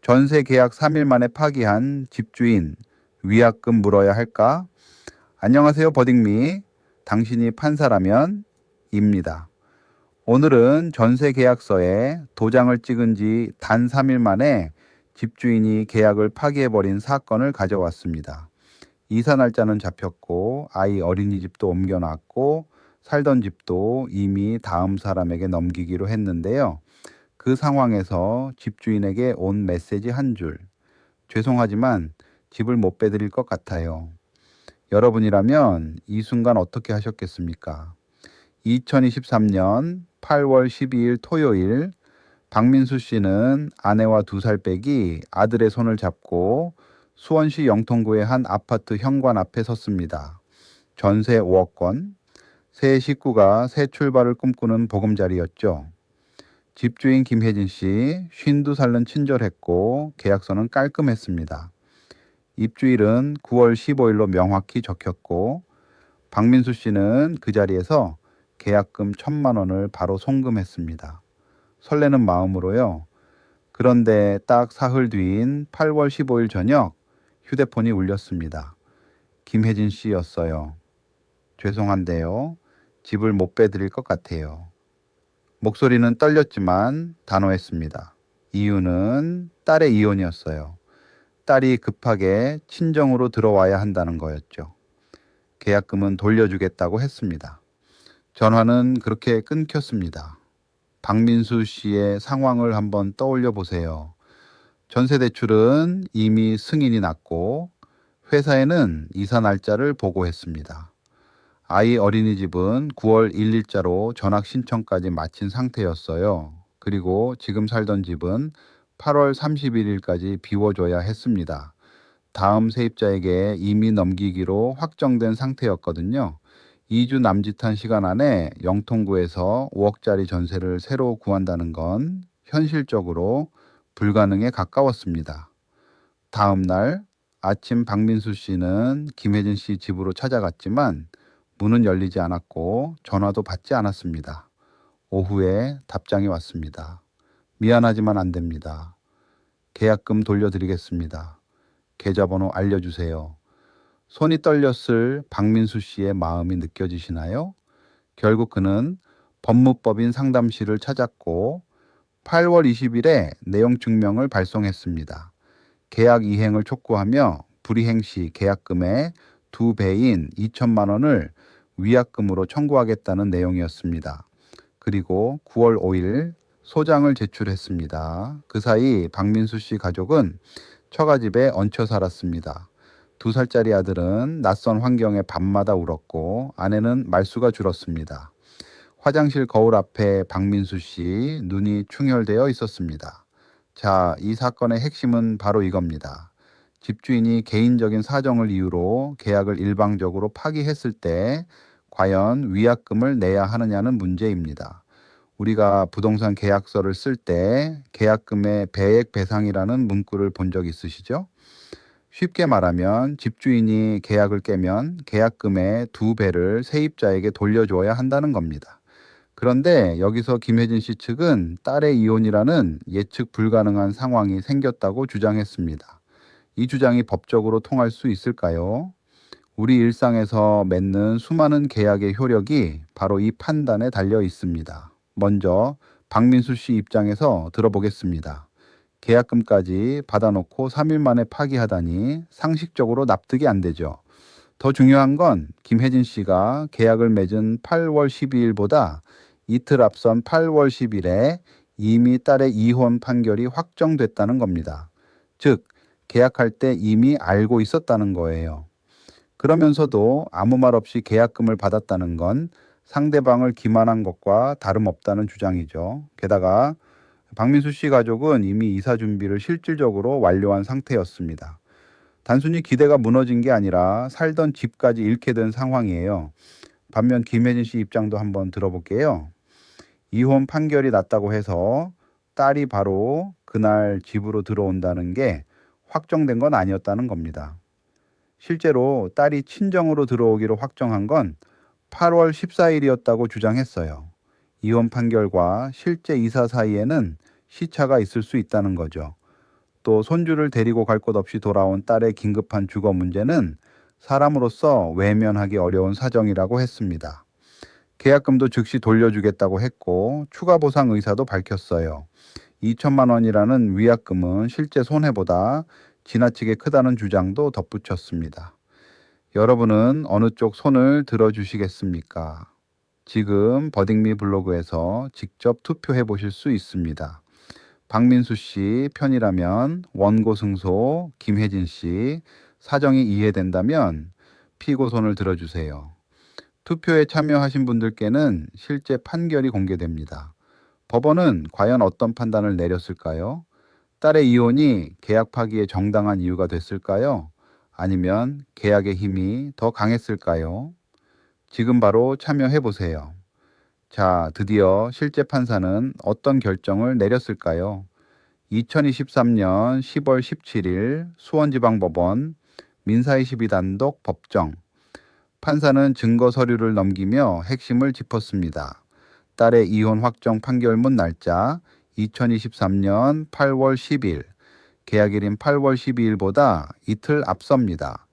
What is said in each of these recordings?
전세 계약 3일 만에 파기한 집주인, 위약금 물어야 할까? 안녕하세요, 버딩미. 당신이 판사라면? 입니다. 오늘은 전세 계약서에 도장을 찍은 지 단 3일 만에 집주인이 계약을 파기해버린 사건을 가져왔습니다. 이사 날짜는 잡혔고, 아이 어린이집도 옮겨놨고, 살던 집도 이미 다음 사람에게 넘기기로 했는데요. 그 상황에서 집주인에게 온 메시지 한 줄. 죄송하지만 집을 못 빼드릴 것 같아요. 여러분이라면 이 순간 어떻게 하셨겠습니까? 2023년 8월 12일 토요일, 박민수 씨는 아내와 2살 빼기 아들의 손을 잡고 수원시 영통구의 한 아파트 현관 앞에 섰습니다. 전세 5억 원, 새 식구가 새 출발을 꿈꾸는 보금자리였죠. 집주인 김혜진 씨, 52살은 친절했고 계약서는 깔끔했습니다. 입주일은 9월 15일로 명확히 적혔고 박민수 씨는 그 자리에서 계약금 1,000만 원을 바로 송금했습니다. 설레는 마음으로요. 그런데 딱 사흘 뒤인 8월 15일 저녁 휴대폰이 울렸습니다. 김혜진 씨였어요. 죄송한데요. 집을 못 빼드릴 것 같아요. 목소리는 떨렸지만 단호했습니다. 이유는 딸의 이혼이었어요. 딸이 급하게 친정으로 들어와야 한다는 거였죠. 계약금은 돌려주겠다고 했습니다. 전화는 그렇게 끊겼습니다. 박민수 씨의 상황을 한번 떠올려 보세요. 전세 대출은 이미 승인이 났고 회사에는 이사 날짜를 보고했습니다. 아이 어린이집은 9월 1일자로 전학 신청까지 마친 상태였어요. 그리고 지금 살던 집은 8월 31일까지 비워줘야 했습니다. 다음 세입자에게 이미 넘기기로 확정된 상태였거든요. 2주 남짓한 시간 안에 영통구에서 5억짜리 전세를 새로 구한다는 건 현실적으로 불가능에 가까웠습니다. 다음 날 아침 박민수 씨는 김혜진 씨 집으로 찾아갔지만 문은 열리지 않았고 전화도 받지 않았습니다. 오후에 답장이 왔습니다. 미안하지만 안 됩니다. 계약금 돌려드리겠습니다. 계좌번호 알려주세요. 손이 떨렸을 박민수 씨의 마음이 느껴지시나요? 결국 그는 법무법인 상담실을 찾았고 8월 20일에 내용 증명을 발송했습니다. 계약 이행을 촉구하며 불이행 시 계약금의 2배인 2천만 원을 위약금으로 청구하겠다는 내용이었습니다. 그리고 9월 5일 소장을 제출했습니다. 그 사이 박민수 씨 가족은 처가집에 얹혀 살았습니다. 2살짜리 아들은 낯선 환경에 밤마다 울었고 아내는 말수가 줄었습니다. 화장실 거울 앞에 박민수 씨 눈이 충혈되어 있었습니다. 자, 이 사건의 핵심은 바로 이겁니다. 집주인이 개인적인 사정을 이유로 계약을 일방적으로 파기했을 때 과연 위약금을 내야 하느냐는 문제입니다. 우리가 부동산 계약서를 쓸 때 계약금의 배액 배상이라는 문구를 본 적 있으시죠? 쉽게 말하면 집주인이 계약을 깨면 계약금의 2배를 세입자에게 돌려줘야 한다는 겁니다. 그런데 여기서 김혜진 씨 측은 딸의 이혼이라는 예측 불가능한 상황이 생겼다고 주장했습니다. 이 주장이 법적으로 통할 수 있을까요? 우리 일상에서 맺는 수많은 계약의 효력이 바로 이 판단에 달려 있습니다. 먼저 박민수 씨 입장에서 들어보겠습니다. 계약금까지 받아놓고 3일 만에 파기하다니 상식적으로 납득이 안 되죠. 더 중요한 건 김혜진 씨가 계약을 맺은 8월 12일보다 이틀 앞선 8월 10일에 이미 딸의 이혼 판결이 확정됐다는 겁니다. 즉, 계약할 때 이미 알고 있었다는 거예요. 그러면서도 아무 말 없이 계약금을 받았다는 건 상대방을 기만한 것과 다름없다는 주장이죠. 게다가 박민수 씨 가족은 이미 이사 준비를 실질적으로 완료한 상태였습니다. 단순히 기대가 무너진 게 아니라 살던 집까지 잃게 된 상황이에요. 반면 김혜진 씨 입장도 한번 들어볼게요. 이혼 판결이 났다고 해서 딸이 바로 그날 집으로 들어온다는 게 확정된 건 아니었다는 겁니다. 실제로 딸이 친정으로 들어오기로 확정한 건 8월 14일이었다고 주장했어요. 이혼 판결과 실제 이사 사이에는 시차가 있을 수 있다는 거죠. 또 손주를 데리고 갈 곳 없이 돌아온 딸의 긴급한 주거 문제는 사람으로서 외면하기 어려운 사정이라고 했습니다. 계약금도 즉시 돌려주겠다고 했고 추가 보상 의사도 밝혔어요. 2천만 원이라는 위약금은 실제 손해보다 지나치게 크다는 주장도 덧붙였습니다. 여러분은 어느 쪽 손을 들어주시겠습니까? 지금 버딩미 블로그에서 직접 투표해 보실 수 있습니다. 박민수 씨 편이라면 원고 승소, 김혜진 씨 사정이 이해된다면 피고 손을 들어주세요. 투표에 참여하신 분들께는 실제 판결이 공개됩니다. 법원은 과연 어떤 판단을 내렸을까요? 딸의 이혼이 계약 파기의 정당한 이유가 됐을까요? 아니면 계약의 힘이 더 강했을까요? 지금 바로 참여해 보세요. 자, 드디어 실제 판사는 어떤 결정을 내렸을까요? 2023년 10월 17일 수원지방법원 민사22단독 법정. 판사는 증거 서류를 넘기며 핵심을 짚었습니다. 딸의 이혼 확정 판결문 날짜 2023년 8월 10일, 계약일인 8월 12일보다 이틀 앞섭니다.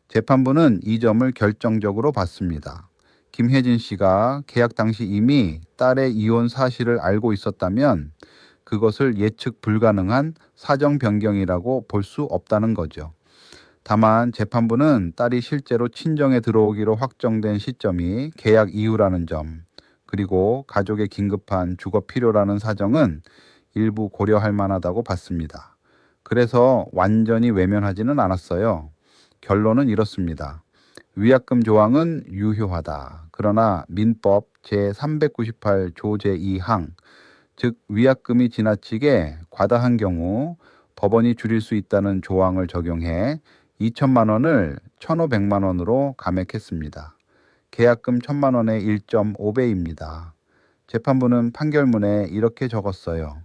재판부는 이 점을 결정적으로 봤습니다. 김혜진 씨가 계약 당시 이미 딸의 이혼 사실을 알고 있었다면 그것을 예측 불가능한 사정 변경이라고 볼 수 없다는 거죠. 다만 재판부는 딸이 실제로 친정에 들어오기로 확정된 시점이 계약 이후라는 점, 그리고 가족의 긴급한 주거 필요라는 사정은 일부 고려할 만하다고 봤습니다. 그래서 완전히 외면하지는 않았어요. 결론은 이렇습니다. 위약금 조항은 유효하다. 그러나 민법 제398 조 제2항, 즉 위약금이 지나치게 과다한 경우 법원이 줄일 수 있다는 조항을 적용해 2천만 원을 1,500만 원으로 감액했습니다. 계약금 1,000만 원의 1.5배입니다. 재판부는 판결문에 이렇게 적었어요.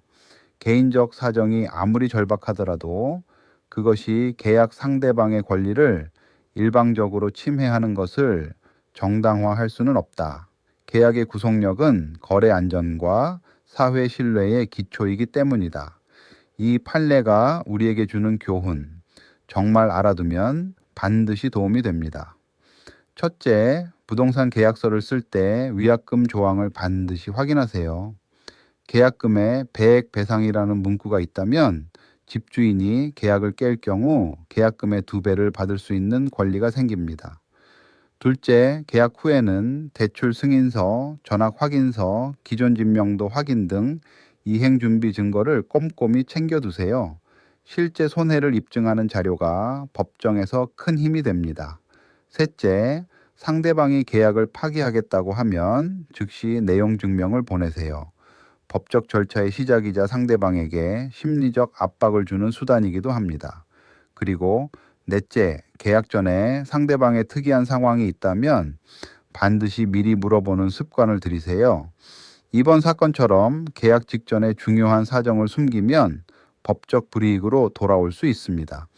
개인적 사정이 아무리 절박하더라도 그것이 계약 상대방의 권리를 일방적으로 침해하는 것을 정당화할 수는 없다. 계약의 구속력은 거래 안전과 사회 신뢰의 기초이기 때문이다. 이 판례가 우리에게 주는 교훈, 정말 알아두면 반드시 도움이 됩니다. 첫째, 부동산 계약서를 쓸 때 위약금 조항을 반드시 확인하세요. 계약금에 배액 배상이라는 문구가 있다면 집주인이 계약을 깰 경우 계약금의 2배를 받을 수 있는 권리가 생깁니다. 둘째, 계약 후에는 대출 승인서, 전학 확인서, 기존 진명도 확인 등 이행 준비 증거를 꼼꼼히 챙겨두세요. 실제 손해를 입증하는 자료가 법정에서 큰 힘이 됩니다. 셋째, 상대방이 계약을 파기하겠다고 하면 즉시 내용 증명을 보내세요. 법적 절차의 시작이자 상대방에게 심리적 압박을 주는 수단이기도 합니다. 그리고 넷째, 계약 전에 상대방의 특이한 상황이 있다면 반드시 미리 물어보는 습관을 들이세요. 이번 사건처럼 계약 직전에 중요한 사정을 숨기면 법적 불이익으로 돌아올 수 있습니다.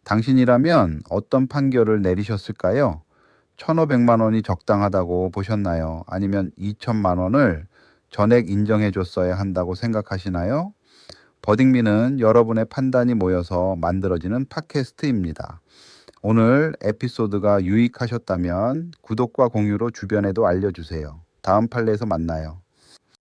당신이라면 어떤 판결을 내리셨을까요? 1,500만 원이 적당하다고 보셨나요? 아니면 2천만 원을 전액 인정해 줬어야 한다고 생각하시나요? 버딩미는 여러분의 판단이 모여서 만들어지는 팟캐스트입니다. 오늘 에피소드가 유익하셨다면 구독과 공유로 주변에도 알려주세요. 다음 판례에서 만나요.